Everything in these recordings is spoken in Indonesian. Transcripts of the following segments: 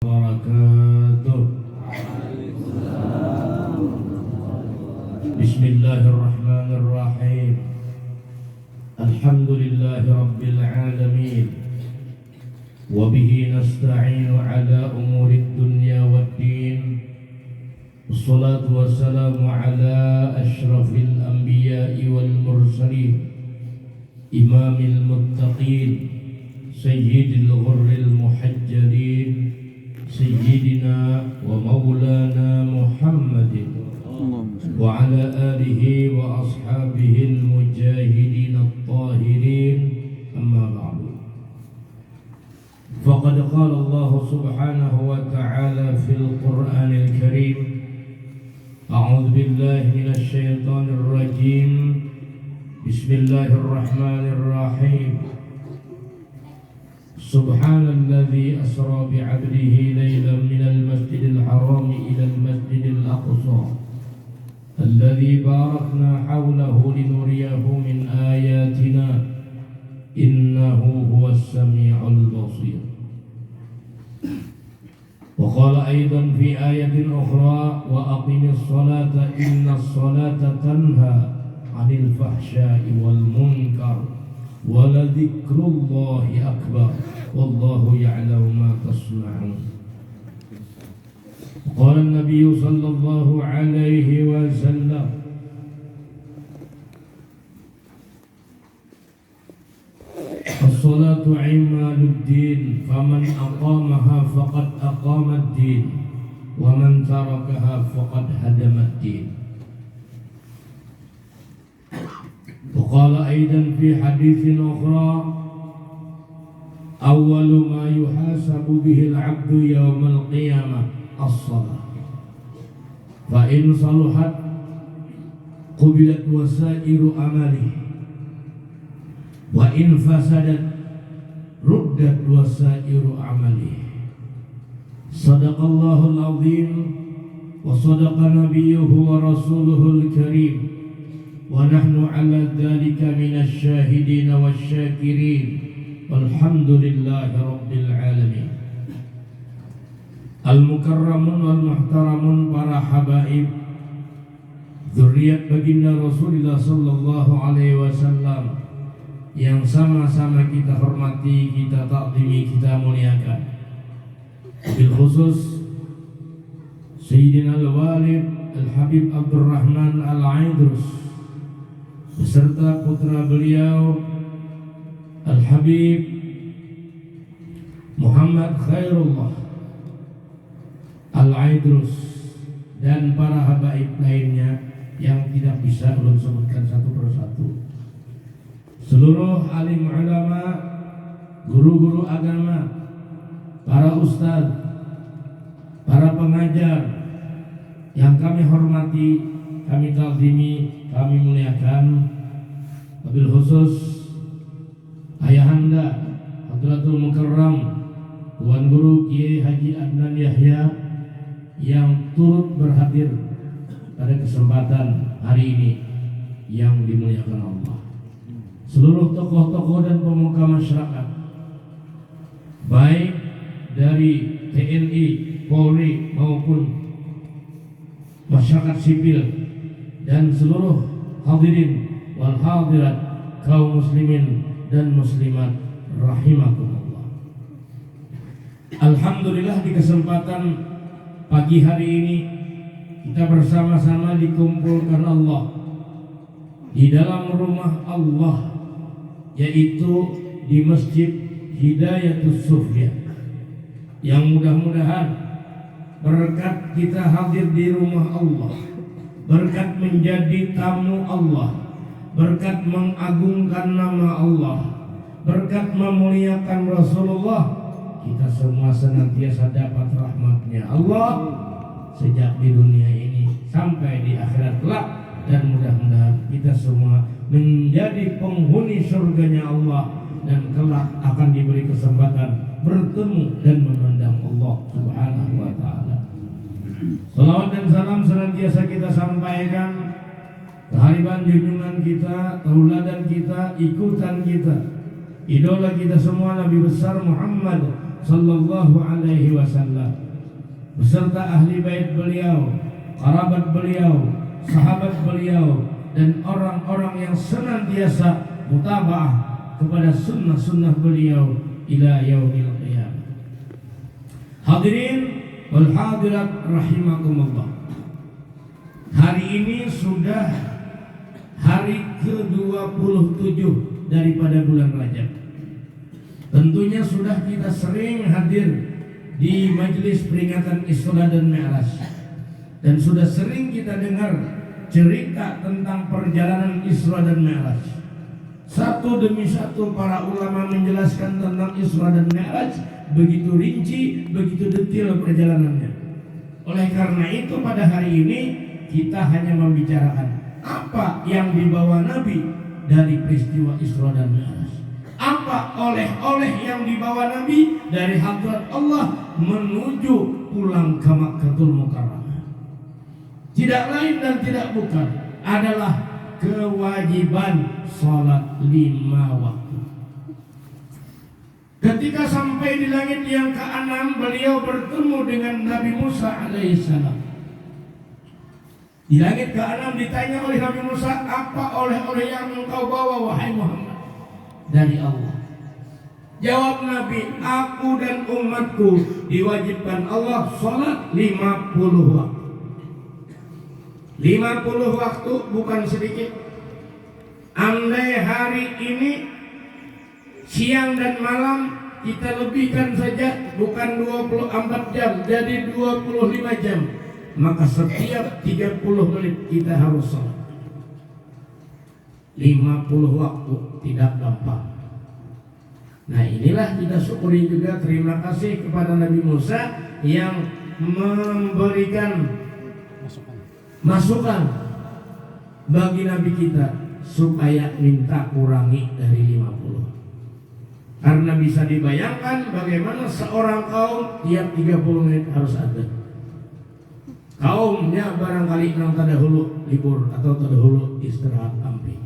wabarakatuh. Bismillahirrahmanirrahim. Alhamdulillahi rabbil alamin. Wa bihi nasta'inu ala umuri dunya waddin. Wassalatu wassalamu ala ashrafil anbiya'i wal mursalin, imamil muttaqin, sayyidil ghurril muhajjalin, sayyidina wa maulana Muhammadin wa ala alihi wa ashabihil mujahidin at-tahirin, amma ba'du. Faqad qala Allah subhanahu wa ta'ala fil Qur'anil Karim, a'udzu billahi minasy syaithanir rajim. Bismillahirrahmanirrahim. Subhanalladzi asra bi'abdihi laylan minal masjidil haram ilal masjidil aqsa alladzi barakna hawlahu linuriyahu min ayatina innahu huwas sami'ul basir. Wa qala aidan fi ayatin ukhra wa aqimis salata innas salata tanha 'anil fahsya'i wal munkar wa la dzikrullahi akbar wallahu ya'lamu ma tasna'un. Qala an-nabiy sallallahu alaihi wasallam, as-salatu 'imaduddin faman aqamaha faqad aqamad-din wa man tarakaha faqad hadamad-din. وقال أيضا في حديث أخرى أول ما يحاسب به العبد يوم القيامة الصلاة فإن صلحت قبلت وسائر عمله وإن فسدت ردت وسائر عمله. صدق الله العظيم وصدق نبيه ورسوله الكريم ونحن على ذلك من الشاهدين والشاكرين والحمد لله رب العالمين. Al-mukarramun wal muhtaramun, para habaib zuriat baginda Rasulullah sallallahu alaihi wasallam yang sama-sama kita hormati, kita takzimi, kita muliakan. Bil khusus Sayyidina Al-Walid Al-Habib Abdurrahman Al-Aidrus beserta putra beliau Al-Habib Muhammad Khairullah Al-Aidrus dan para habaib lainnya yang tidak bisa ulun sebutkan satu persatu. Seluruh alim ulama, guru-guru agama, para ustaz, para pengajar yang kami hormati, kami takzimi, kami muliakan. Wabil khusus ayahanda Hadratul Mukarram Tuan Guru Kiai Haji Adnan Yahya yang turut berhadir pada kesempatan hari ini yang dimuliakan Allah. Seluruh tokoh-tokoh dan pemuka masyarakat, baik dari TNI, Polri maupun masyarakat sipil dan seluruh hadirin wal hadirat, kaum muslimin dan muslimat rahimakumullah. Alhamdulillah, di kesempatan pagi hari ini kita bersama-sama dikumpulkan Allah di dalam rumah Allah, yaitu di Masjid Hidayatus Sufya, yang mudah-mudahan berkat kita hadir di rumah Allah, berkat menjadi tamu Allah, berkat mengagungkan nama Allah, berkat memuliakan Rasulullah, kita semua senantiasa dapat rahmatnya Allah sejak di dunia ini sampai di akhirat kelak, dan mudah-mudahan kita semua menjadi penghuni surganya Allah dan kelak akan diberi kesempatan bertemu dan memandang Allah Subhanahu wa ta'ala. Salawat dan salam senantiasa kita sampaikan kehadiran junjungan kita, tauladan kita, ikutan kita, idola kita semua, Nabi besar Muhammad sallallahu alaihi wasallam beserta ahli bait beliau, kerabat beliau, sahabat beliau, dan orang-orang yang senantiasa mutaba'ah kepada sunnah-sunnah beliau ila yaumil qiyamah. Hadirin wal hadirat rahimakumullah. Hari ini sudah hari ke-27 daripada bulan Rajab. Tentunya sudah kita sering hadir di majelis peringatan Isra dan Mi'raj, dan sudah sering kita dengar cerita tentang perjalanan Isra dan Mi'raj. Satu demi satu para ulama menjelaskan tentang Isra dan Mi'raj begitu rinci, begitu detail perjalanannya. Oleh karena itu pada hari ini kita hanya membicarakan apa yang dibawa Nabi dari peristiwa Isra dan Mi'raj. Apa oleh-oleh yang dibawa Nabi dari hadrat Allah menuju pulang ke Makkahul Mukarramah. Tidak lain dan tidak bukan adalah kewajiban sholat 5 waktu. Ketika sampai di langit yang ke-6, beliau bertemu dengan Nabi Musa alaihissalam. Di langit ke-6 ditanya oleh Nabi Musa, apa oleh-oleh yang engkau bawa wahai Muhammad? Dari Allah. Jawab Nabi, aku dan umatku diwajibkan Allah sholat 50 waktu. 50 waktu bukan sedikit. Andai hari ini siang dan malam kita lebihkan saja, bukan 24 jam jadi 25 jam, maka setiap 30 menit kita harus sholat. 50 waktu tidak gampang. Nah inilah kita syukuri juga, terima kasih kepada Nabi Musa yang memberikan masukan bagi Nabi kita supaya minta kurangi dari 50. Karena bisa dibayangkan bagaimana seorang kaum tiap 30 menit harus ada. Kaumnya barangkali nang tadahulu libur atau tadahulu istirahat ampi.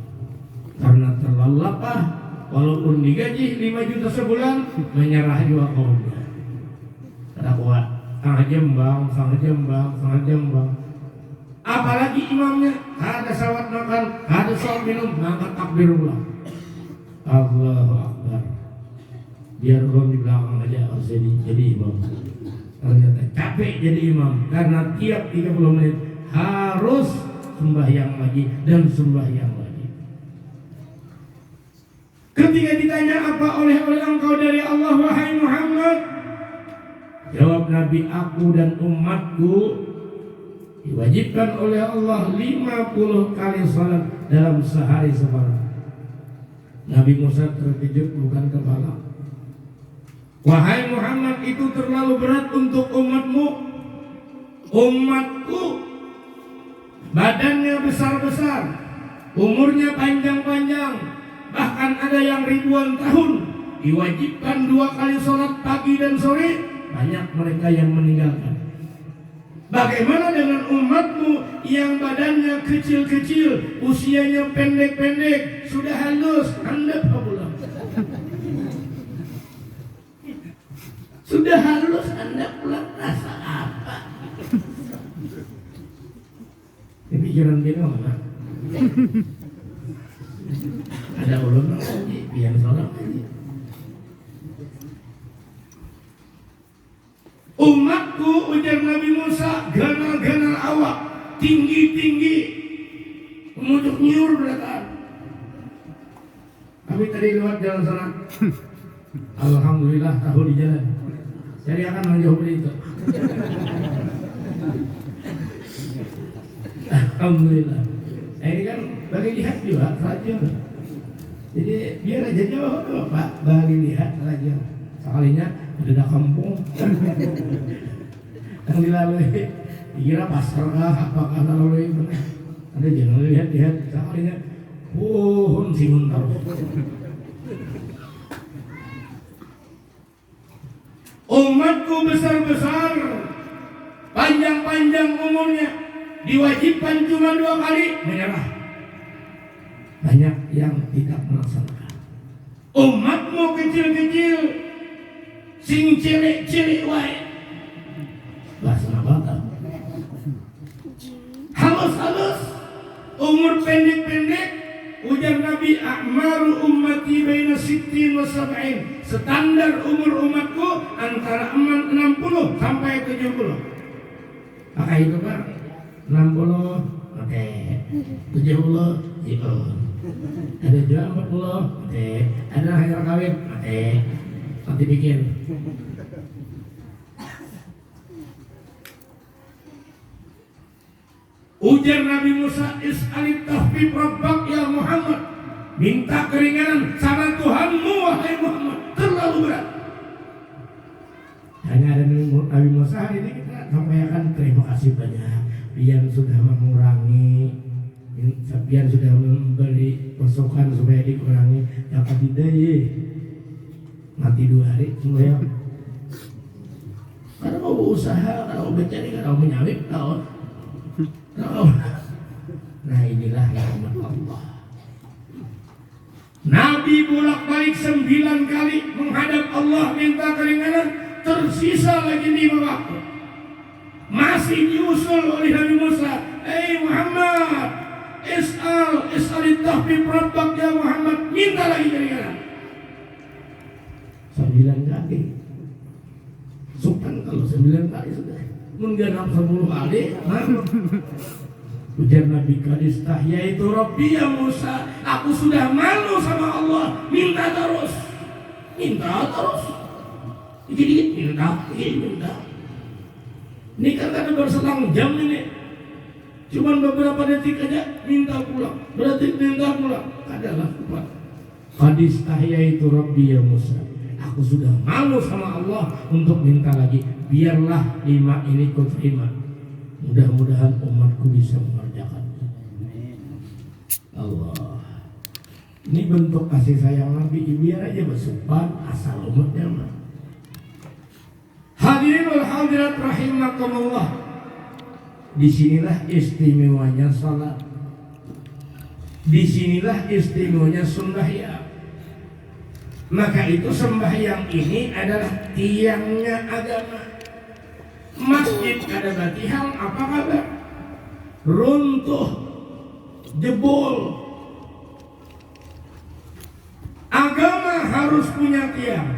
Karena terlalu lapar, walaupun digaji 5 juta sebulan, menyerah juga kaumnya. Kata kuat, setengah jam bang. Apalagi imamnya, ada salat makan, ada salat minum, maka takbir ulang. Allahu Akbar. Biar belum di belakang aja harus jadi imam. Ternyata capek jadi imam, karena tiap 30 menit harus sembahyang lagi dan sembahyang lagi. Ketika ditanya apa oleh-oleh engkau dari Allah wahai Muhammad, jawab Nabi, aku dan umatku diwajibkan oleh Allah 50 kali salat dalam sehari semalam. Nabi Musa terkejut bukan kepala. Wahai Muhammad, itu terlalu berat untuk umatmu. Umatku badannya besar-besar, umurnya panjang-panjang, bahkan ada yang ribuan tahun, diwajibkan 2 kali sholat pagi dan sore, banyak mereka yang meninggalkan. Bagaimana dengan umatmu yang badannya kecil-kecil, usianya pendek-pendek, sudah halus, Anda pulang. Sudah halus, Anda pulang, rasa apa? Ini pikiran dia mana? Ada ulun lagi, biar sholat lagi. Umatku, ujar Nabi Musa, ganal-ganal awak, tinggi-tinggi, memujuk nyur belakang. Kami tadi lewat jalan sana. Alhamdulillah tahu di jalan. Jadi akan menjauh itu. Alhamdulillah. Ini kan bagi lihat juga saja. Jadi biar aja jauh Pak, bagi lihat saja. Sekalinya udah kampung. Yang dilalui dikira pasar kah apakah lalui benar. Ada jangan lihat-lihat sekalinya. Singun taruh. Umatku besar-besar, panjang-panjang umurnya, diwajibkan cuma 2 kali, menyerah. Banyak yang tidak melaksanakan. Umatmu kecil-kecil, sing cilik-cilik wae. Bahasa Batak. Halus-halus, umur pendek-pendek, ujar Nabi, a'maru ummati baina sittin wa sab'in. Standar umur umatku antara 60 sampai 70. Maka itu Pak, 60 oke, 70 itu. Ada juga 40 oke, ada akhir kawin oke. Nanti bikin. Ujar Nabi Musa, is'alit tahfib rabbak ya Muhammad. Minta keringanan sama Tuhanmu wahai Muhammad. Terlalu berat. Hanya ada Nabi Musa hari ini kita sampaikan terima kasih banyak. Biar sudah mengurangi, biar sudah memberi masukan supaya dikurangi. Dapat ide mati 2 hari semuanya. Karena mau berusaha, kalau mau mencari, kalau mau nyawit, kalau nah inilah rahmat Allah. Nabi bolak-balik 9 kali menghadap Allah minta keringanan, tersisa lagi 5 waktu. Masih diusul oleh Nabi Musa, Muhammad, is'alit tahfib rabbak ya Muhammad, minta lagi keringanan. 9 kali. Sukan kalau 9 kali sudah. Menggenap 10 kali. Ujar Nabi, kadistah yaitu Rabbi ya Musa, aku sudah malu sama Allah, minta terus. Dikit-dikit minta. Ini kan ada berselang jam ini. Cuman beberapa detik aja minta pulang. Adalah kuat. Kadistah yaitu Rabbi ya Musa, aku sudah malu sama Allah untuk minta lagi. Biarlah 5 ini ku terima. Mudah-mudahan umatku bisa mengerjakannya. Allah. Ini bentuk kasih sayang Nabi. Biar aja bersumpah asal umatnya mah. Hadirin wal hadirat rahimakumullah. Disinilah istimewanya salat. Disinilah istimewanya sembahyang. Maka itu sembahyang ini adalah tiangnya agama. Masjid ada batihan, apa kabar? Runtuh, jebol. Agama harus punya tiang.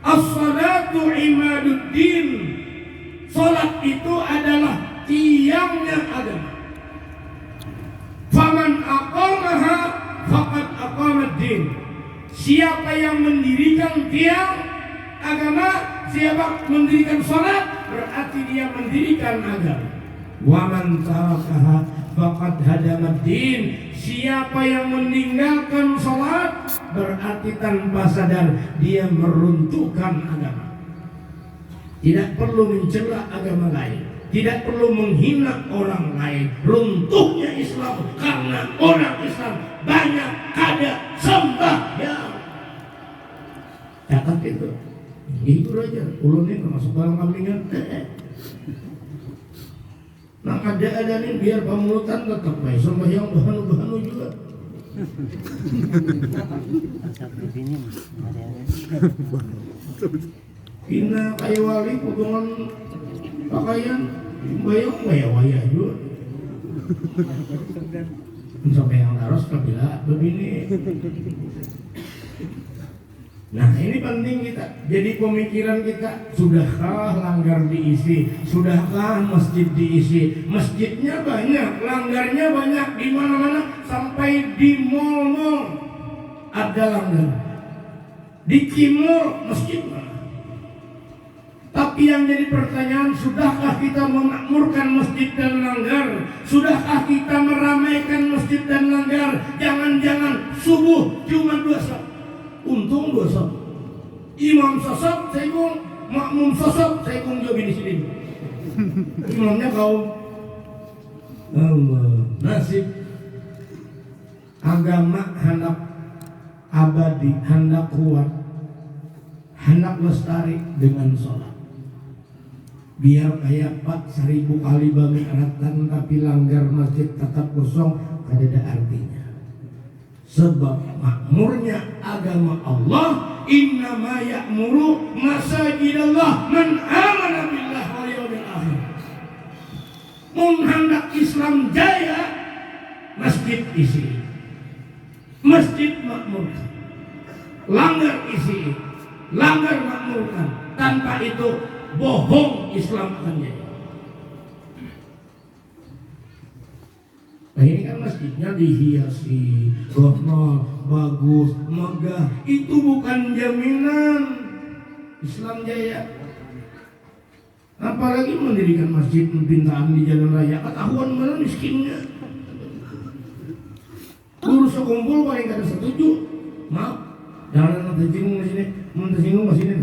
As-salatu imaduddin. Salat itu adalah tiangnya agama. Faman aqamaha faqad aqamad-din. Siapa yang mendirikan tiang agama, siapa mendirikan salat, berarti dia mendirikan agama. Wa man tarakaha faqad hadamad-din. Siapa yang meninggalkan salat, berarti tanpa sadar dia meruntuhkan agama. Tidak perlu mencela agama lain, tidak perlu menghina orang lain. Runtuhnya Islam karena orang Islam banyak kada sembahyang. Catat itu. Itu aja. Ulun ini termasuk barang kambingan. Nah ada nih biar pamunutan tetap baik sembahyang bahanu juga. Kina kayu wali potongan pakaian bayang waya juga. Sampai yang harus kabila begini. Nah ini penting kita. Jadi pemikiran kita, sudahkah langgar diisi? Sudahkah masjid diisi? Masjidnya banyak, langgarnya banyak di mana-mana, sampai di mall-mall ada langgar. Di Kimur masjid mana? Tapi yang jadi pertanyaan, sudahkah kita memakmurkan masjid dan langgar? Sudahkah kita meramaikan masjid dan langgar? Jangan-jangan subuh cuma 2 saf. Untung 2 saf. Imam sasab, saikung, makmum sasab, saikung jauh di sini. Imamnya kau. Allah, nasib. Agama hendak abadi, hendak kuat, hendak lestari dengan sholat. Biar kayak 1000 kali bami'ratan tapi langgar masjid tetap kosong, ada artinya. Sebab makmurnya agama Allah innama ya'muru masajidallah man amana billah wal yawmil akhir. Mun hendak Islam jaya, masjid isi, masjid makmurkan, langgar isi, langgar makmurkan. Tanpa itu bohong Islam akan jaya. Nah ini kan masjidnya dihiasi, warna bagus, megah. Itu bukan jaminan Islam jaya. Apalagi mendirikan masjid pintaan di jalan raya. Ketahuan mana miskinnya. Guru sekumpul paling kada setuju. Maaf, jangan tersinggung di sini. Tersinggung di sini.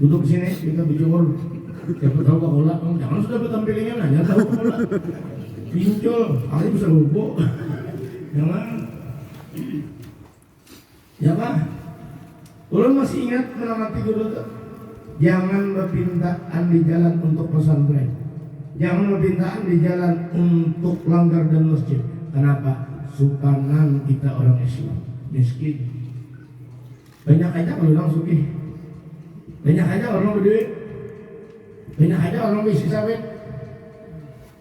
Duduk sini, kita bicara. Siapa tahu Pak Ola, jangan sudah bertampilingan aja tahu Pak Ola. Pincul, hari bisa lubuk. Jangan. Ya Pak. Ulun masih ingat menamati guru itu. Jangan berpintaan di jalan untuk pesantren. Jangan berpintaan di jalan untuk langgar dan masjid. Kenapa? Supanan kita orang Islam miskin. Banyak aja kalau orang sugih. Banyak aja orang berduit. Banyak aja orang bisi sawit.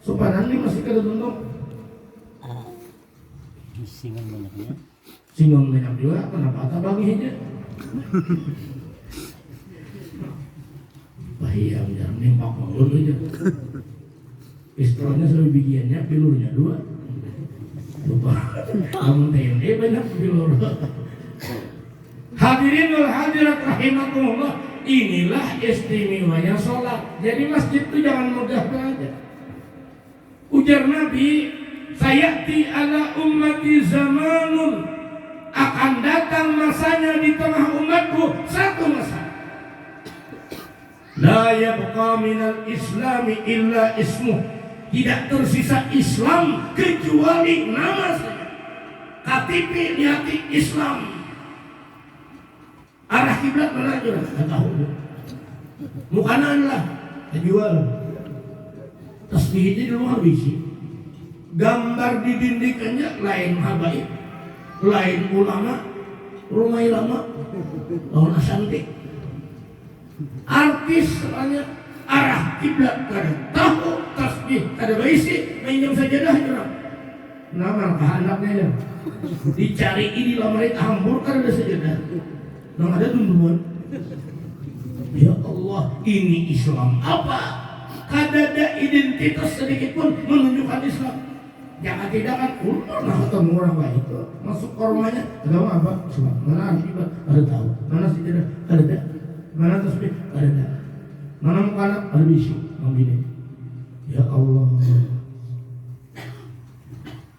Supanan ini masih kada tuntung. Singon banyaknya. Singon banyak juga. Kenapa tak bagi aja? Bahaya jangan nempak maulun aja. Pistolnya selalu bikinnya, pilurnya 2. Lupa. Namun TND banyak pilur. Hadirin wal hadirat rahimakumullah. Inilah istimewanya sholat. Jadi masjid itu jangan mudah belajar. Ujar Nabi, sayati ala ummati zamanun, akan datang masanya di tengah umatku satu masa. La yabqa minal islami illa ismuh. Tidak tersisa Islam kecuali nama saja. KTP lihat Islam. Arah kiblat mana aja? Tak tahu. Mukanan lah, terjual. Tasbihnya di rumah bisi. Gambar di dindingnya lain habaib, lain ulama, rumah ilama, lawan asantik. Artis soalnya arah kiblat kada tahu, tasbih kada baisi, minjem sajadah orang. Nama kehendaknya ya. Dicari ini lamarit hambur kada sajadah. Nang ada dunduan. Ya Allah, ini Islam apa? Kada ada identitas sedikit pun menunjukkan Islam. Jangan tidak kan nah ketemu orang baik itu masuk ke rumahnya agama apa? Islam. Mana akibat? Ada tahu. Mana sajadah? Ada. Mana tasbih? Ada. Mana mukana? Ada bisu. Begini. Ya Allah.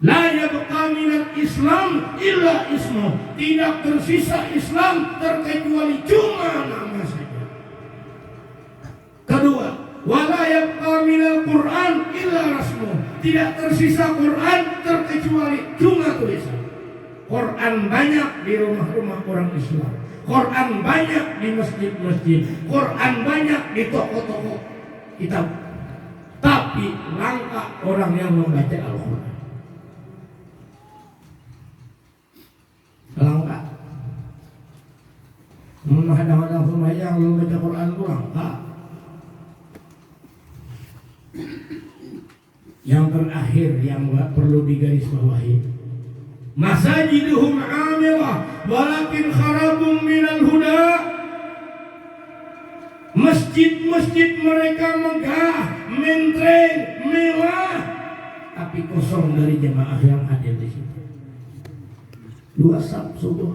La yabqa minal Islam illa ismu. Tidak tersisa Islam terkecuali cuma nama saja. Kedua, wala yabqa minal Quran illa rasmu. Tidak tersisa Quran terkecuali cuma tulisan. Quran banyak di rumah-rumah orang Islam. Quran banyak di masjid-masjid. Quran banyak di toko-toko kitab. Tapi langka orang yang membaca Al-Quran. Langka. Menghadang-hadang sembahyang belum baca Quran itu langka. Yang terakhir yang perlu digarisbawahi, masajiduhum amilah walakin kharabum minal huda. Masjid-masjid mereka megah, mentereng, mewah, tapi kosong dari jemaah yang hadir di situ. 2 saf subuh,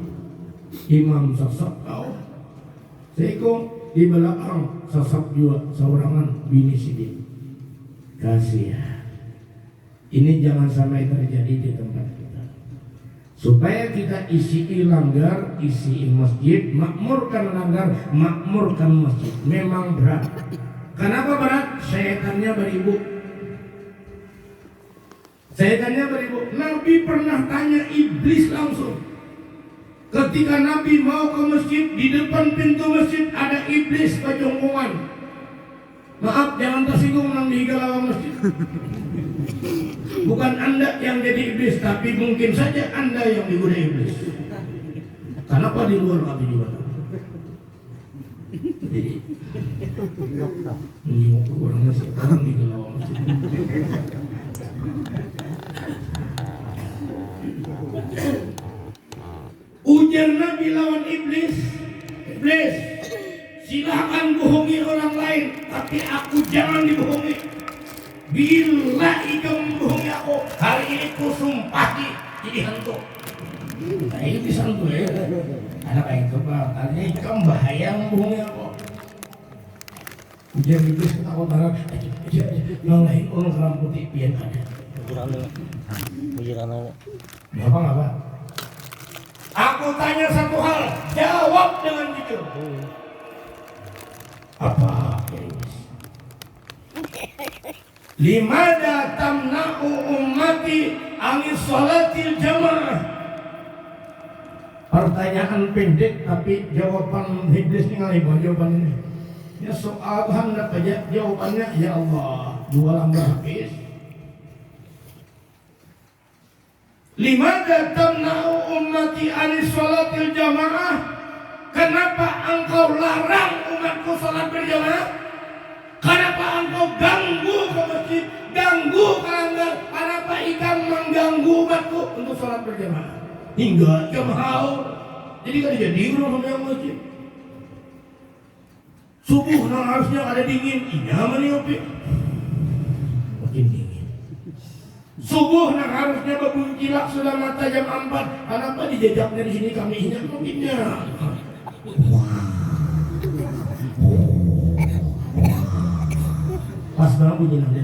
imam sasap kau, seiko di belakang sasap juga seorangan bini sidik. Kasihan. Ini jangan sampai terjadi di tempat kita. Supaya kita isi langgar, isi masjid, makmurkan langgar, makmurkan masjid. Memang berat. Kenapa berat? Syaitannya beribu. Syaitannya beribu. Nabi pernah tanya iblis langsung. Ketika Nabi mau ke masjid, di depan pintu masjid ada iblis kejongkongan. Maaf, jangan tersinggung nang di galawang masjid. Bukan Anda yang jadi iblis, tapi mungkin saja Anda yang digoda iblis. Kenapa di luar kami juga? Jadi ini orang masih orang di dalam masjid. Ujar Nabi lawan iblis, iblis, silakan bohongi orang lain, tapi aku jangan dibohongi. Bila ikam membohongi aku, hari ini ku sumpati jadi hantu. Nah ini bisa hantu ya. Anak itu pak, artinya ikam bahaya membohongi aku. Ujar iblis ketakutan, yang lain orang kerang putih pian ada. Ngapa ngapa? Aku tanya satu hal, jawab dengan jujur. Apa iblis? Limada tamna'u ummati anis sholatil jamaah. Pertanyaan pendek tapi jawaban iblis ini ngalih jawaban ini. Ya soal hendak aja jawabannya ya Allah dua lambar habis. Limada tamna'u ummati anis sholatil jamaah. Kenapa engkau larang umatku salat berjamaah? Kenapa engkau ganggu ke masjid, ganggu ke langgar? Kenapa ikam mengganggu umatku untuk salat berjamaah? Hingga jam haul. Jadi kan jadi urus sama yang masjid. Subuh nang harusnya ada dingin, nyaman nih kopi. Makin dingin. Subuh nang harusnya berbuncilak sudah mata jam 4. Kenapa dijajaknya di sini kami ingat mungkinnya? Pas banget bunyi nanti.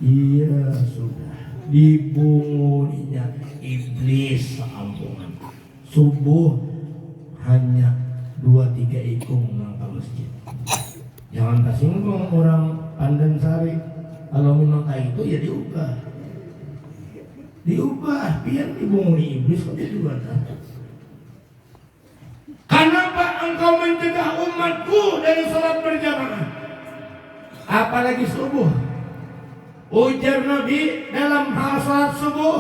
Iya sudah dibunyinya iblis seampungan. Subuh hanya 2-3 ikung nang masjid. Jangan tersinggung orang Pandan Sari. Kalau memang kayak itu ya diubah biar dibunyi iblis kok juga tak. Kenapa engkau mencegah umatku dari salat berjamaah? Apalagi subuh. Ujar Nabi dalam hal salat subuh,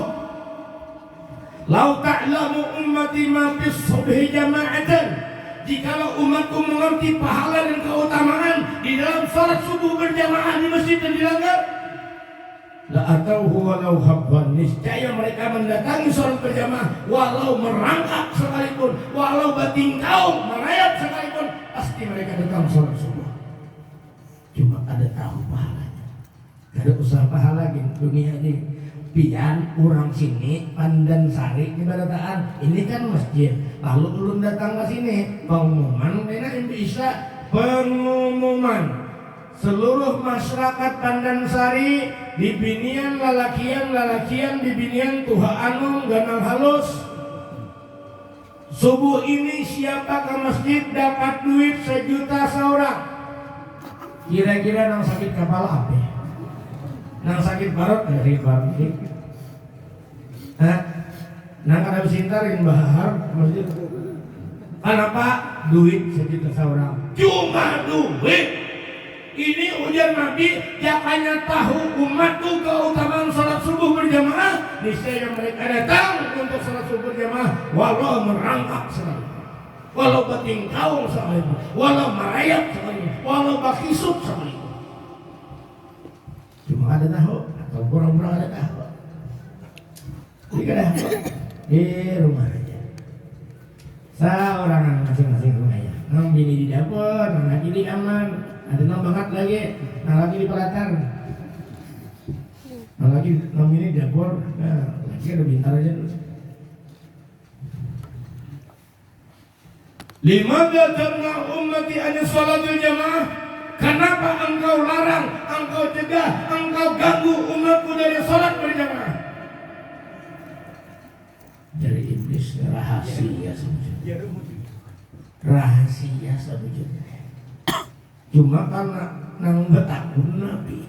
"Lau ta'lamu ummati ma fis subhi jama'atan." Jikalau umatku mengerti pahala dan keutamaan di dalam salat subuh berjamaah di masjid dan di langgar, la atauhu walau habban, niscaya mereka mendatangi salat berjamaah walau merangkak sekalipun, walau bating kaum merayap sekalipun, pasti mereka datang salat subuh. Cuma ada tahu pahalanya, ada usaha pahala lagi dunia ini. Pian orang sini Pandan Sari ibadataan ini kan masjid, lalu belum datang ke sini pengumuman ini bisa pengumuman seluruh masyarakat Pandan Sari di binian lalakian di binian Tuha Anung Ganal Halus. Subuh ini siapa ke masjid dapat duit 1 juta seorang. Kira-kira nang sakit kepala apa? Nang sakit parut dari bangkit. Nang kada bisintarin bahar masjid. Kenapa? Duit 1 juta seorang. Cuma duit. Ini ujian Nabi, jangannya tahu umatku keutamaan salat subuh berjamaah, niscaya mereka datang untuk salat subuh berjamaah, walau merangkak sekali, walau bating kaum sekali, walau merayap sekali, walau bakisut sekali. Cuma ada tahu atau kurang-kurang ada tahu. Jadi kada di rumah aja. Seorang masing-masing rumahnya. Nang bini di dapur, nang laki di kamar. Ada nang banget lagi, nang lagi di pelataran, nang lagi nang ini di dapur, nah lagi ada bintar aja terus. 5 jamna ummati an sholatil jamaah. Kenapa engkau larang, engkau cegah, engkau ganggu umatku dari salat berjamaah? Dari iblis rahasia sebetulnya. Rahasia sebetulnya. Cuma karena nang betakun Nabi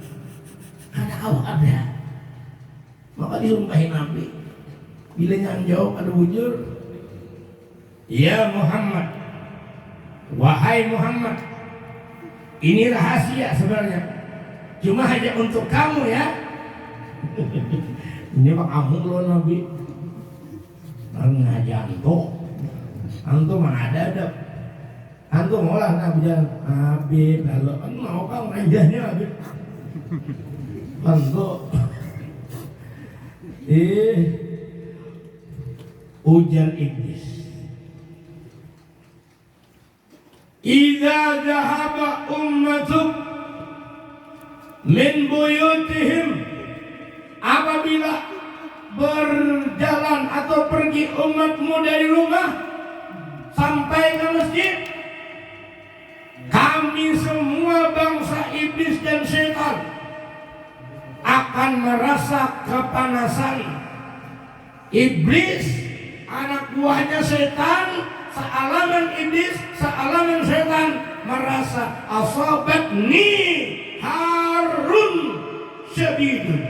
ada awak ada, maka disumpahin Nabi. Bila yang jawab ada bujur, ya Muhammad, wahai Muhammad, ini rahasia sebenarnya, cuma hanya untuk kamu ya. Ini mah kamu loh Nabi. ngajanto. Antum ada. Antum olah nak berjalan Habib lalu mau kau ngajahnya Habib. Antum ujar iblis. Idza dhahaba ummatuk min buyutihim, apabila berjalan atau pergi umatmu dari rumah sampai ke masjid, kami semua bangsa iblis dan setan akan merasa kepanasan. Iblis, anak buahnya setan, sealaman iblis, sealaman setan merasa asabatni harun syadidun.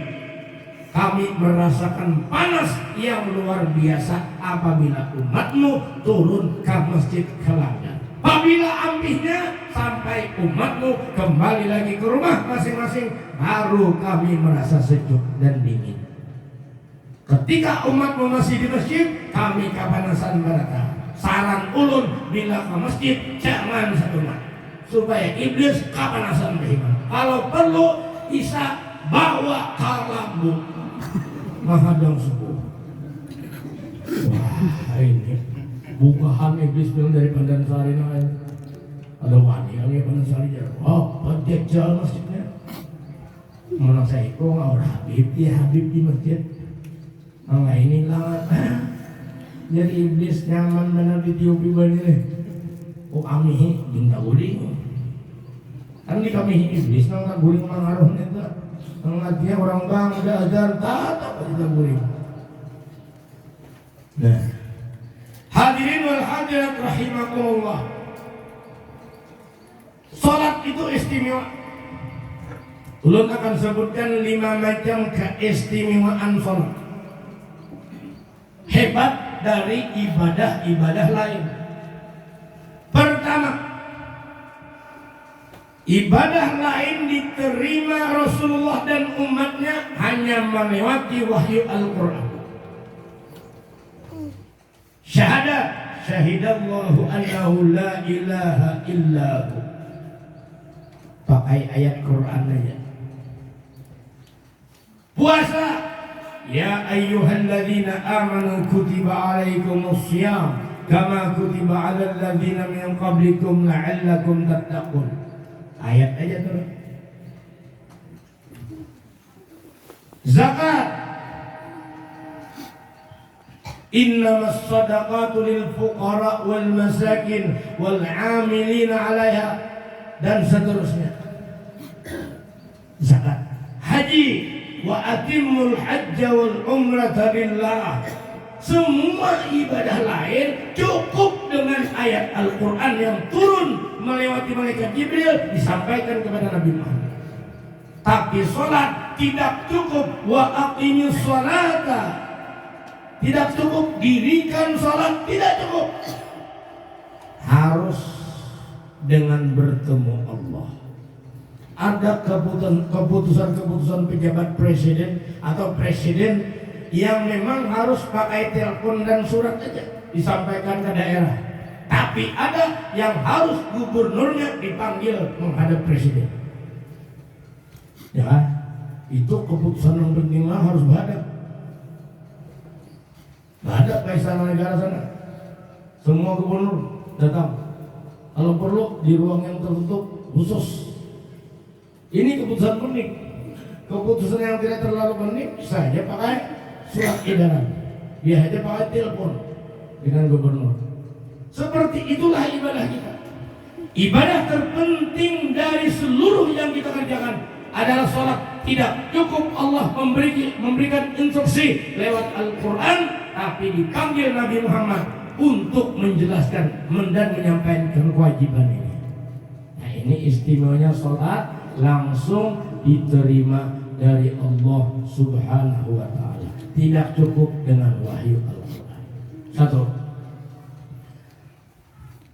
Kami merasakan panas yang luar biasa apabila umatmu turun ke masjid Kelana. Apabila ampihnya sampai umatmu kembali lagi ke rumah masing-masing, baru kami merasa sejuk dan dingin. Ketika umatmu masih di masjid, kami kepanasan mereka. Saran ulun bila ke masjid jangan satu mat, supaya iblis kepanasan beriman. Kalau perlu bisa bawa kalambu mahadang subuh. Wah, ini bukahan iblis bilang dari Pandansari naik. Ada wani yang Pandansari jalan. Oh, pandek jalan masjidnya. Mana saya kok orang Habib di masjid. Nah ini lah. Jadi iblis nyaman benar di tiup ibadahnya. Oh kami tinggal guling. Kan di kami iblis nggak guling mengaruhnya itu. Dia orang bang udah ajar tatap aja guling. Nah, hadirin wal hadirat rahimakumullah. Salat itu istimewa. Ulun akan sebutkan 5 macam keistimewaan salat. Hebat dari ibadah-ibadah lain. Pertama, ibadah lain diterima Rasulullah dan umatnya hanya melewati wahyu Al-Quran. Syahadat, syahidallahu annahu la ilaha illahu. Pakai ayat Quran aja. Puasa, ya ayyuhalladzina amanu kutiba alaikumus syiyam kama kutiba alal ladzina min qablikum la'allakum tattaqun. Ayat aja terus. Zakat, innamas shadaqatu lil fuqara wal masakin wal 'amilina 'alaiha, dan seterusnya. Zakat. Haji, wa atimmul hajja wal umrata lillah. Semua ibadah lain cukup dengan ayat Al-Quran yang turun melewati malaikat Jibril disampaikan kepada Nabi Muhammad. Tapi sholat tidak cukup. Wa aqimis sholata, tidak cukup. Dirikan sholat tidak cukup. Harus dengan bertemu Allah. Ada keputusan pejabat presiden atau presiden yang memang harus pakai telepon dan surat saja disampaikan ke daerah. Tapi ada yang harus gubernurnya dipanggil menghadap presiden. Ya, itu keputusan yang penting harus berhadap. Berhadap ke istana negara sana. Semua gubernur datang. Kalau perlu di ruang yang tertutup khusus. Ini keputusan penting. Keputusan yang tidak terlalu penting saja pakai surat edaran. Dia hanya pakai telepon dengan gubernur. Seperti itulah ibadah kita. Ibadah terpenting dari seluruh yang kita kerjakan adalah sholat. Tidak cukup Allah memberikan instruksi lewat Al-Quran, tapi dipanggil Nabi Muhammad untuk menjelaskan dan menyampaikan kewajiban ini. Nah, ini istimewanya sholat, langsung diterima dari Allah Subhanahu wa ta'ala. Tidak cukup dengan wahyu Al-Quran. Satu.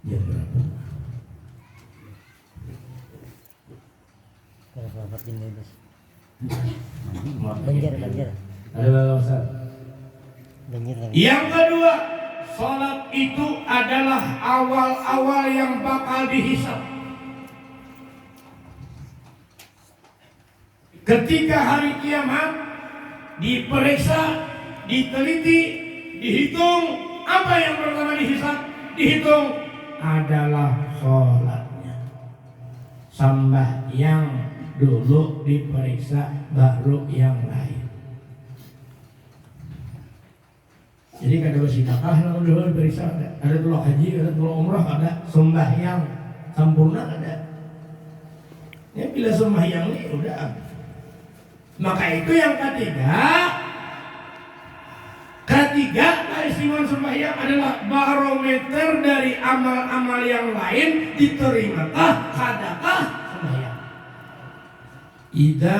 Jam berapa? Banjar. Ada Ustaz. Yang kedua, salat itu adalah awal-awal yang bakal dihisab. Ketika hari kiamat diperiksa, diteliti, dihitung, apa yang pertama dihisab, dihitung adalah sholatnya. Sembahyang dulu diperiksa, baru yang lain. Jadi kada bersedekah lalu dulu diperiksa, ada dulu haji, ada dulu umrah, ada sembahyang sempurna ada. Ya bila sembahyang ini udah. Maka itu yang ketiga keistimewaan sembahyang adalah barometer dari amal-amal yang lain diterimakah kadakah sembahyang. Ida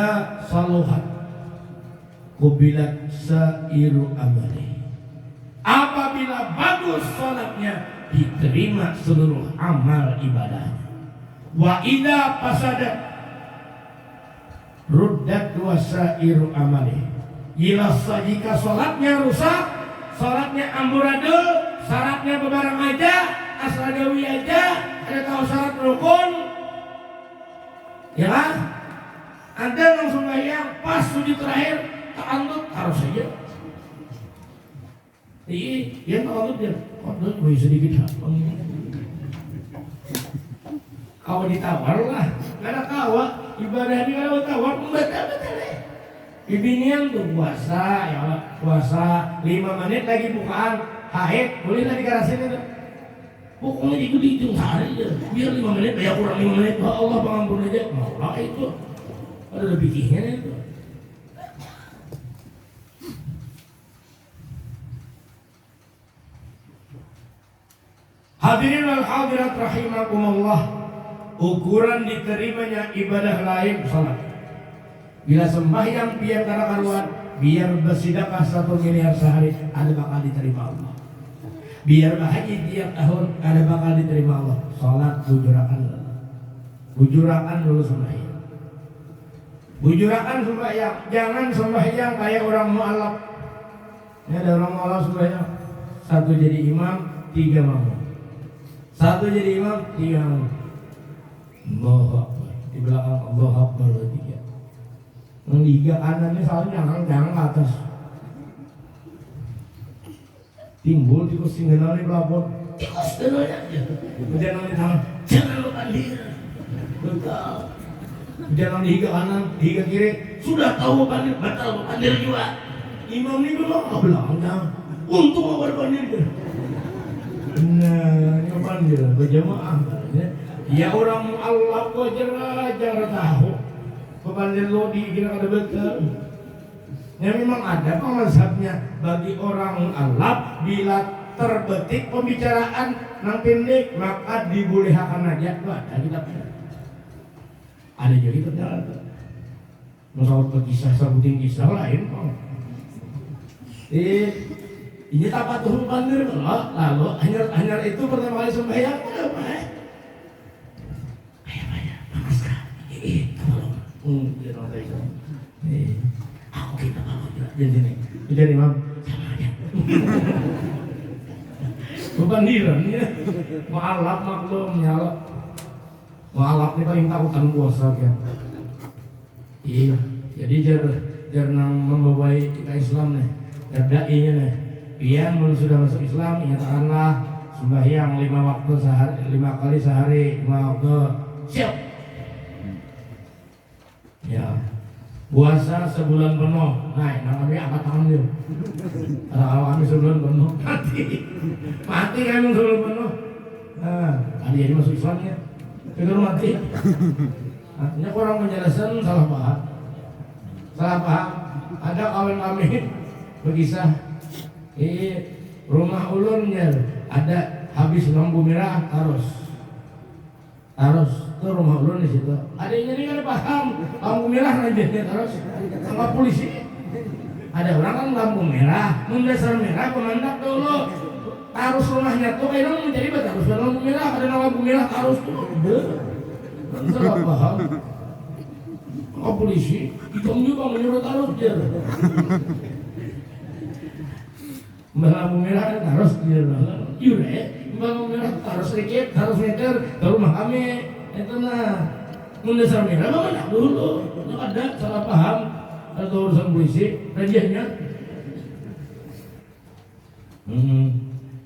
saluhat kubilat sairu amali. Apabila bagus salatnya diterima seluruh amal ibadahnya. Wa ida fasadat ruddat wasairu amali. Jika sholatnya rusak, sholatnya amburadul, syaratnya bebarang aja, asradawi aja, ada tahu syarat rukun, ya kan? Ada yang sembahyang pas sujud terakhir ta'alluq harus saja. Iya, ta'alluq dia, kodok gue sedikit hapang. Kau ditawar lah, karena kawa ibadah ini kalau tawar membatal-batal. Ibinian tuh puasa, ya Allah, puasa 5 menit lagi bukaan, haid, boleh lah dikarasin itu. Pokoknya ikut-ikut sehari aja, biar 5 menit, ya kurang 5 menit, oh Allah pengampun aja, Allah itu. Ada lebihnya itu. Hadirin wal hadirat rahimakumullah. Ukuran diterimanya ibadah lain salat. Bila sembahyang biar kada karuan, biar bersedekah 1 miliar sehari, ada bakal diterima Allah. Biar berhaji tiap tahun, ada bakal diterima Allah. Salat bujurakan dulu sembahyang. Bujurakan sembahyang, jangan sembahyang kayak orang mu'alaf. Ini ada orang mu'alaf sembahyang, 1 jadi imam, 3 makmum. 1 jadi imam, 3 makmum. Allahu Akbar, di belakang Allahu Akbar 3. Yang liga kanannya soalnya jangan ke atas. Timbul tikus tinggal di pelapor, tikus dulu aja. Kemudian di tangan, jangan lupa pandir. Betul. Jangan di higa kanan, di higa kiri. Sudah tahu pandir, batal pandir juga. Imam ini belakang. Untung apa pandir. Nah, ini pandir berjamaah. Ya orang Allah wajar tahu kepandir lodi kira ada betul. Ya memang ada mazhabnya bagi orang Allah bila terbetik pembicaraan nang pendek maka dibolehkan aja. Wah, ada kita. Ada juga itu ternyata. Masalah kisah sebutin kisah lain kok. Ini apa tuh pandir lalu hanya itu pertama kali sembahyang apa? Aku kita kalau jadi jadi imam sama aja. Bukan diran ya. Mu'alaf maklum nyala. Mu'alaf ini paling takutan puasa kan. Iya. Jadi jar nang membawai kita Islam nih. Jar dai-nya nih. Pian belum sudah masuk Islam nyatakanlah sembahyang 5 waktu sehari, 5 kali sehari, 5 waktu. Siap. Ya, puasa sebulan penuh. Nah, kami angkat tangan dia. Kalau kami sebulan penuh, mati kami sebulan penuh. Nah, tadi jadi masuk Islamnya, itu mati. Artinya orang menjelaskan salah paham. Ada kawan kami berkisah, rumah ulunnya ada habis lampu merah harus ke rumah ulun di situ. Adanya ini kan paham lampu merah aja terus sama polisi. Ada orang kan lampu merah, mendasar merah pemandak dulu. Harus rumahnya tuh kayak menjadi harus lampu merah, ada lampu merah harus tuh. Enggak paham. Sama polisi, itu juga menyuruh harus dia. lampu merah harus yure, lampu merah harus sedikit, harus meter, kalau mah kami itu nah mendasar merah mana dulu, ada salah paham atau urusan polisi, rajahnya.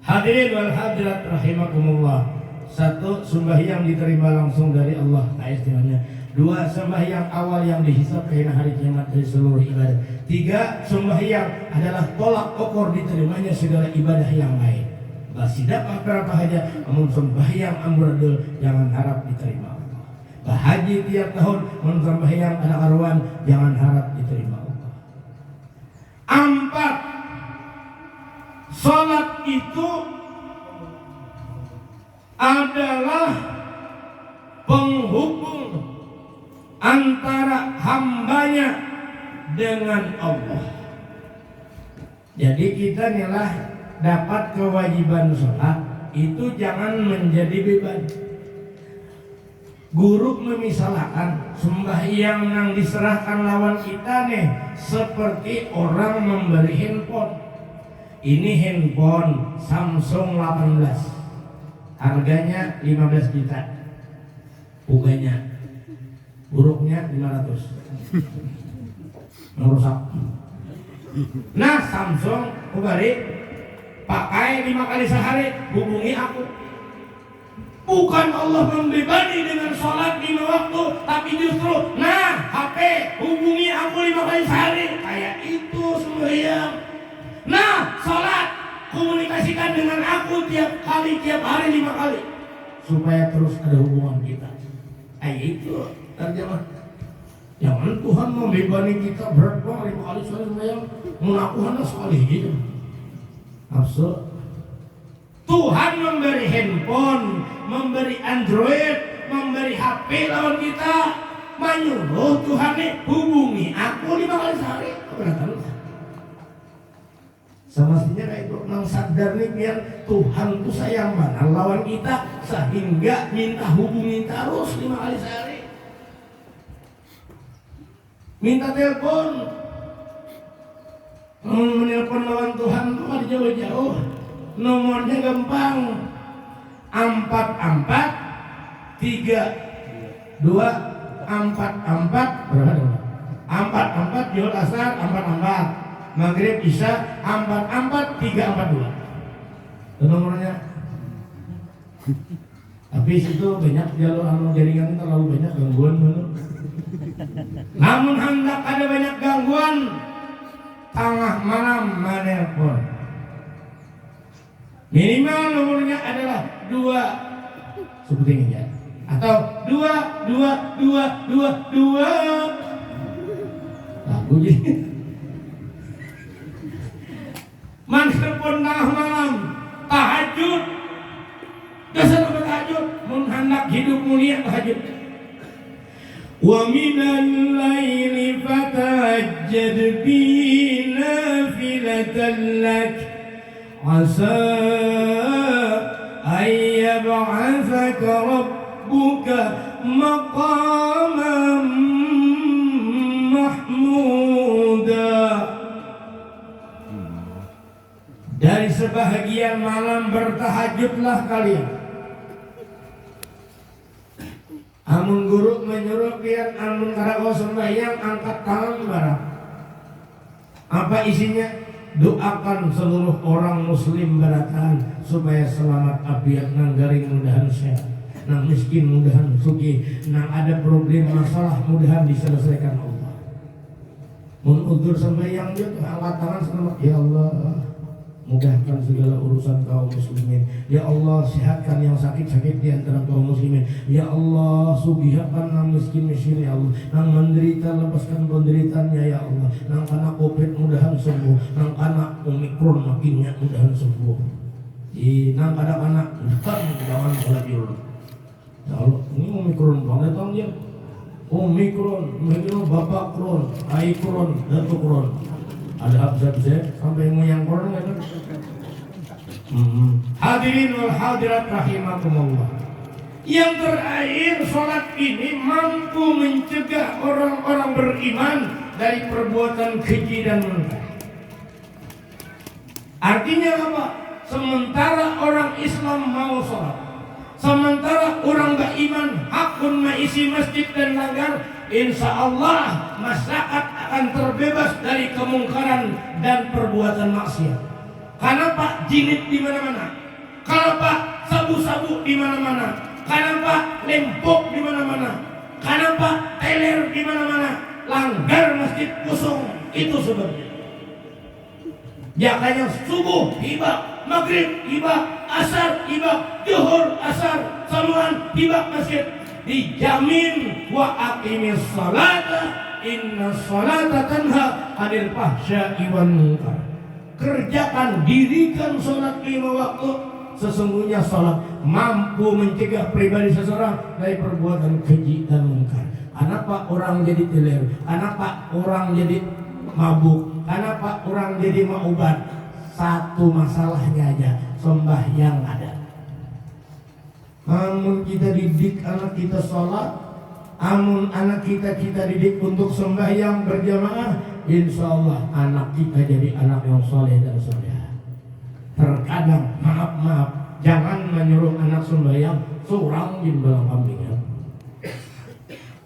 Hadirin wal hadirat rahimakumullah. Satu, sembahyang diterima langsung dari Allah, istilahnya. Dua, sembahyang awal yang dihisab karena hari kiamat dari seluruh ibadah. Tiga, sembahyang adalah tolak ukur diterimanya segala ibadah yang lain. Basidak apa saja, namun sembahyang amburadul jangan harap diterima Allah. Bahaji tiap tahun, namun sembahyang ada karuan jangan harap diterima Allah. Empat, salat itu adalah penghubung antara hambanya dengan Allah. Jadi kita inilah dapat kewajiban sholat itu jangan menjadi beban. Guru memisalkan sembahyang yang diserahkan lawan kita nih seperti orang memberi handphone. Ini handphone Samsung 18. Harganya 15 juta. Uganya buruknya 500. Merusak. Nah, Samsung kubari pakai 5 kali sehari, hubungi aku. Bukan Allah membebani dengan sholat 5 waktu, tapi justru nah HP hubungi aku 5 kali sehari. Kayak itu sembahyang. Nah, sholat komunikasikan dengan aku tiap hari 5 kali supaya terus ada hubungan kita. Itu terjemah. Jangan Tuhan membebani kita berat banget 5 kali sembahyang. Munakuhannya sekali gitu. Maksud Tuhan memberi handphone, memberi Android, memberi HP lawan kita, menyuruh Tuhan nih hubungi aku 5 kali sehari. Keberatan. Semestinya kayak itu nang sadar nih biar Tuhan tuh sayang banget lawan kita sehingga minta hubungi terus 5 kali sehari. Minta telepon, menelpon lawan Tuhan tuh ada jauh-jauh. Nomornya gampang, 44 32 44 berapa? 44 Juhur Asar 44. Maghrib Isya 44 342. Itu nomornya. Tapi situ banyak jalur jaringan terlalu banyak gangguan bener. Namun hendak ada banyak gangguan tengah malam menelpon. Minimal nomornya adalah 2 seperti ini ya. Atau 2 lagu jadi mantelpon tengah malam, tahajud, dasar tahajud, menghendak hidup mulia tahajud. Wa minal laili fatahajjad bihi nafilatan lak, asa an yab'athaka rabbuka maqaman mahmuda. Dari sebahagian malam bertahajudlah kalian. Amun guru menyuruh biar amun karakau sembahyang angkat tangan barang. Apa isinya? Doakan seluruh orang muslim baratan supaya selamat afiat, nang garing mudahan sehat, nang miskin mudahan sugih, nang ada problem masalah mudahan diselesaikan Allah. Mun udzur sembahyang dia angkat tangan selamat, ya Allah mudahkan segala urusan kaum muslimin. Ya Allah sehatkan yang sakit-sakit di antara kaum muslimin. Ya Allah sugihkan yang miskin-miskin ya Allah. Nang menderita lepaskan penderitaannya ya Allah. Nang kena Covid mudahan sembuh. Nang kena Omikron makinnya mudahan sembuh. Nang anak-anak jangan salah tidur. Ya Allah ini Omikron banget tong dia. Omikron, bapak kron, aikron, datukron. Ada absen sampai yang koron kan? Hadirin wal hadirat rahimakumullah. Yang terakhir, sholat ini mampu mencegah orang-orang beriman dari perbuatan keji dan munkar. Artinya apa? Sementara orang Islam mau sholat, sementara orang beriman hakun mengisi masjid dan langgar, insya Allah masyarakat akan terbebas dari kemungkaran dan perbuatan maksiat. Karena Pak jinit di mana-mana, karena Pak sabu-sabu di mana-mana, karena Pak lempok di mana-mana, karena Pak teler di mana-mana, langgar masjid kosong. Itu sebabnya. Makanya subuh hibah, maghrib hibah, asar hibah, zuhur asar, saluan hibah masjid. Dijamin wa aqimis salata inna salata tanha 'anil fahsya'i wan munkar. Kerjakan, dirikan sholat 5 waktu. Sesungguhnya sholat mampu mencegah pribadi seseorang dari perbuatan keji dan munkar. Kenapa orang jadi teler? Kenapa orang jadi mabuk? Kenapa orang jadi maubat? Satu masalahnya aja, sembahyang ada. Amun kita didik anak kita sholat, amun anak kita didik untuk sembahyang berjamaah, insya Allah anak kita jadi anak yang soleh dan soleha. Terkadang maaf, jangan menyuruh anak sembahyang seorang di belang kambingan.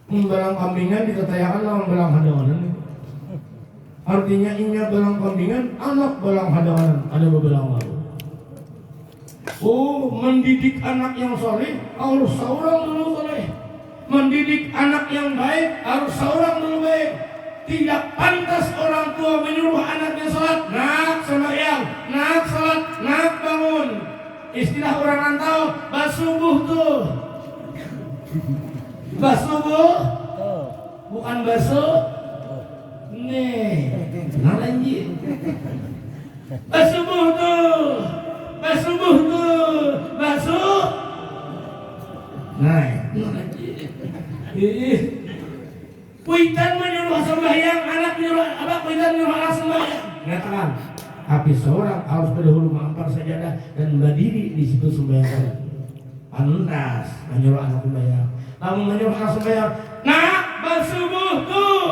Belang kambingan ditetayakan lawan belang hadangan. Artinya inya belang kambingan, anak belang hadangan, ada bebelang lalu. Oh, mendidik anak yang soleh harus seorang dulu soleh. Mendidik anak yang baik harus seorang dulu baik. Tidak pantas orang tua menyuruh anaknya sholat, nak sembahyang, nak sholat, nak bangun. Istilah orang rantau, basubuh tuh. Basubuh, bukan basuh. Nih, kenal anjir. Basubuh tuh, basubuh tuh, basuh. Nah, Kuitan menyuruh sembahyang, anak menyuruh apa? Kuitan menyuruh anak sembahyang. Nyatakan, tapi seorang harus berdahulu mengampar sajadah dan berdiri di situ sembahyang. Pantas menyuruh anak sembahyang. Kamu menyuruh anak sembahyang, nak bersubuh tuh.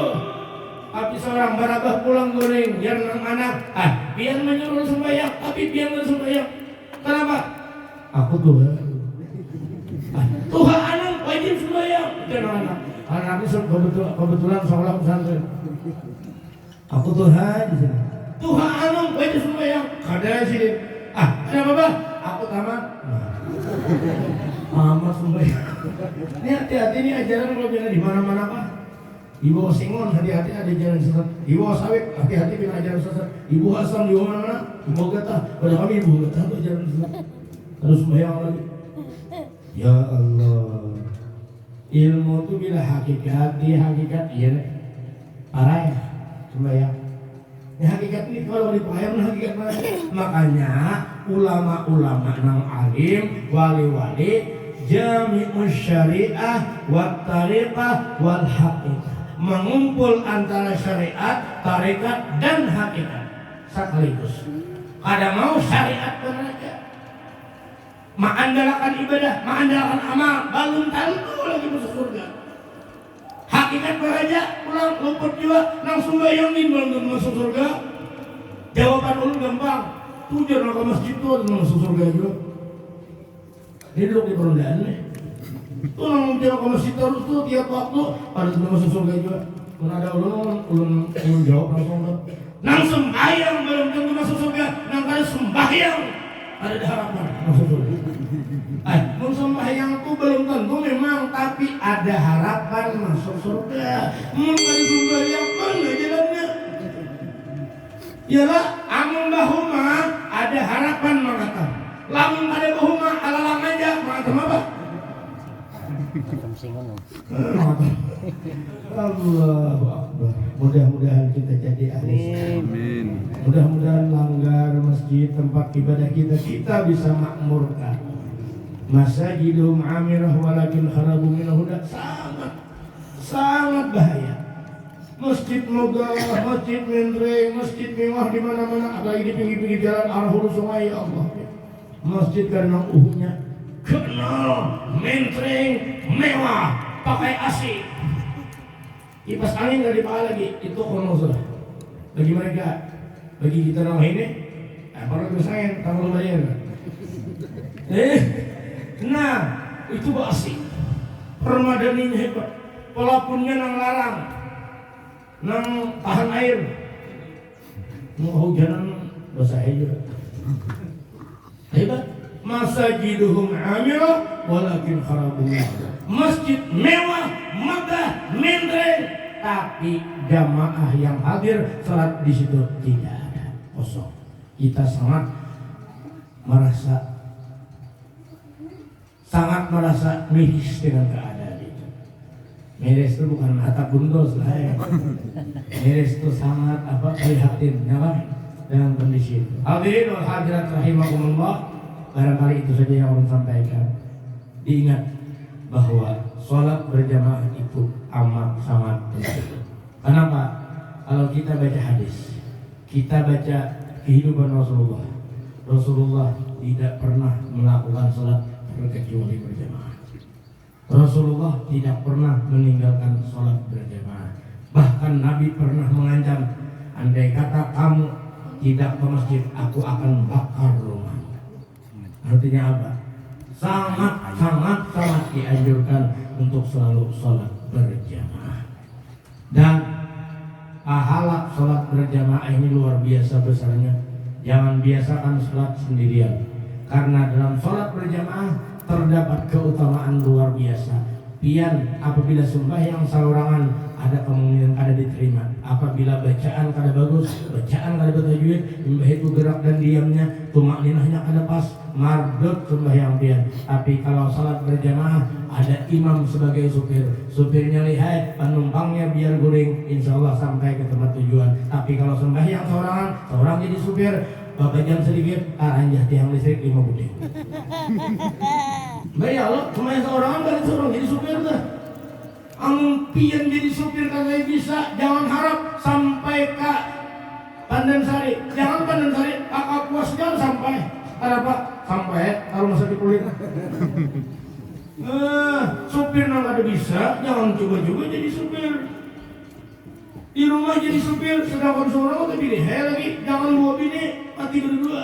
Tapi seorang barabah pulang goreng, biar anak, biar menyuruh sembahyang, tapi biar sembahyang. Kenapa? Aku Tuhan. Tuhan anak wajib sembahyang, jangan anak. Anaknya kebetulan sekolah pesantren. Aku Tuhan di sini. Tuhan anu wajib sembahyang. Kada sini. Kenapa Pak? Aku tamat. Amat sembahyang. Ini hati-hati nih ajaran kalau jangan di mana-mana Pak. Ibu Singon hati-hati ada jalan sesat. Ibu Sawit hati-hati bila ajaran sesat. Ibu Asam di mana-mana. Ibu Gata. Pada kami Ibu Gata itu ajaran sesat. Harus sembahyang lagi. Ya Allah. Ilmu itu bila hakikat, dia hakikat iya nih parah ya sembahyang. Ya hakikat ini kalau dipaham hakikat mana? Makanya ulama-ulama nang alim, wali-wali, jami'us syariah, wat tariqah, wal haqiqah, mengumpul antara syariat, tarikat dan hakikat sekaligus. Kada mau syariat benar. Mengandalkan ibadah, mengandalkan amal, belum tentu lagi masuk surga. Hakikat beraja, pulang lumpur jiwa, nang sembayangin belum tentu masuk surga. Jawaban ulun gampang, tujuan ke masjid itu masuk surga juga. Ini duduk di perundaan nih. Tuh nang jalan ke masjid terus tuh tiap waktu, pada sudah masuk surga juga. Kalau ada ulun jawab langsung tuh. Nang sembayang belum tentu masuk surga, nang kali sembayang ada harapan masuk surga. Sembahyang itu belum tentu memang, tapi ada harapan masuk surga. Mungkin sembahyang mana jalannya? Yalah, amun bahuma ada harapan mengatakan. Lamun ada bahuma alalang aja mengatakan apa? Allahu Akbar. Mudah-mudahan kita jadi ahli. Amin. Mudah-mudahan langgar masjid tempat ibadah kita bisa makmurkan. Masajidum amirah walakin kharabu minal huda, sangat bahaya. Masjid megah, masjid mentereng, masjid mewah di mana-mana, apalagi di pinggir-pinggir jalan arah hulu sungai, ya Allah. Masjid karena uhnya kenal, mentereng, mewah, pakai AC. Kipas angin nggak dipakai lagi, itu kono sudah. Bagi mereka, bagi kita nama ini, baru kesain kalau bayar. Nah itu basi. Permadaninya hebat. Pelapunnya nang larang, nang tahan air. Mau hujanan basah aja. Hebat. Masajiduhum amirah walakin kharabullah. Masjid mewah, megah, mentereng, tapi jamaah yang hadir salat di situ tidak ada, kosong. Kita sangat merasa miris dengan keadaan itu. Miris itu bukan atap bundos lah ya. Miris itu sangat prihatin dengan kondisi itu. Hadirin wal hadirat rahimakumullah. Barangkali itu saja yang orang sampaikan. Diingat bahwa sholat berjamaah itu amat sangat penting. Kenapa? Kalau kita baca hadis, kita baca kehidupan Rasulullah. Rasulullah tidak pernah melakukan sholat kecuali berjamaah. Rasulullah tidak pernah meninggalkan sholat berjamaah. Bahkan Nabi pernah mengancam, andai kata kamu tidak ke masjid, aku akan bakar rumah. Artinya apa? Sangat dianjurkan untuk selalu sholat berjamaah. Dan pahala sholat berjamaah ini luar biasa besarnya. Jangan biasakan sholat sendirian, karena dalam sholat berjamaah terdapat keutamaan luar biasa. Pian apabila sembahyang saurangan ada kemungkinan kada diterima. Apabila bacaan kada bagus, bacaan kada bertajwid, mbah itu gerak dan diamnya, tumakninahnya kada pas, mardut sembahyang pian. Tapi kalau salat berjamaah ada imam sebagai supir, supirnya lihai, penumpangnya biar guling, insya Allah sampai ke tempat tujuan. Tapi kalau sembahyang saurangan, seorang jadi supir, bapak jam sedikit, anjah tiang listrik 5 buding. Baik ya Allah, sembahyang saurangan kan seorang jadi supir dah. Ampian jadi supir katanya bisa, jangan harap sampai ke Pandansari, jangan Pandansari, Kakak Puas jangan sampai. Ada apa? Sampai taruh masa di kulit. Supir nang ada bisa, jangan coba-coba jadi supir. Di rumah jadi supir, sedangkan seorang udah pilih lagi, jangan bawa bini, mati berdua.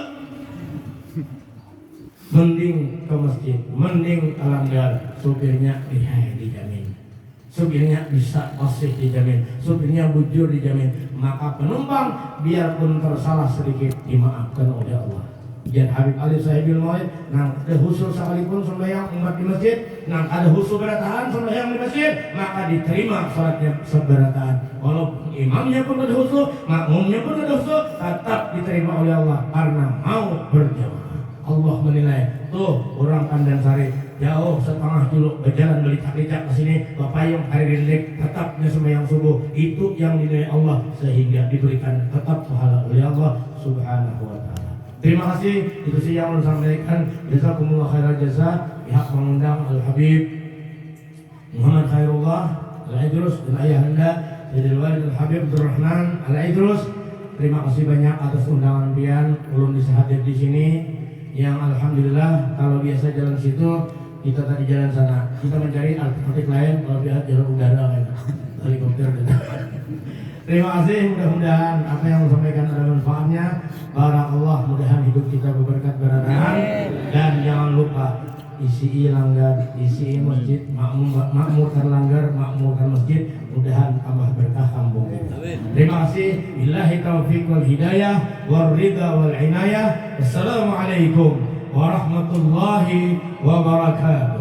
Mending ke masjid, mending alanggar, supirnya lihai dijamin. Supirnya bisa fasih dijamin, supirnya bujur dijamin, maka penumpang biarpun tersalah sedikit dimaafkan oleh Allah. Jangan Habib Ali Sahibil Maulid, nang ada husul sekalipun sembahyang umat di masjid, nang ada husul beratahan sembahyang di masjid, maka diterima salatnya seberataan. Walaupun imamnya pun ada husul, makmumnya pun ada husul, tetap diterima oleh Allah karena mau berjamaah. Allah menilai, tuh orang Pandansari jauh setengah juluk berjalan belicak-licak ke sini, bapayung hari rindik, tetapnya sembahyang subuh, itu yang dinilai Allah sehingga diberikan tetap pahala oleh Allah Subhanahu wa taala. Terima kasih, itu sih yang saya sampaikan. Jazakumullah khairal jazaa. Pihak mengundang Al Habib Muhammad Khairullah Al-Idrus dan ayahanda Sayyidul Walid Al Habib Abdul Rahman Al-Idrus. Terima kasih banyak atas undangan pian ulun bisa hadir di sini. Yang alhamdulillah kalau biasa jalan situ, kita tadi jalan sana. Kita mencari alternatif lain kalau lihat jalan udara kan. Helikopter gitu. Terima kasih, mudah-mudahan apa yang disampaikan ada manfaatnya. Barakallah, mudahan hidup kita berberkat beradahan. Dan jangan lupa isi langgar, isi masjid, makmurkan langgar, makmurkan masjid. Mudahan tambah berkah kampung kita. Terima kasih. Billahi taufiq wal hidayah wal ridha wal inayah. Assalamualaikum warahmatullahi wabarakatuh.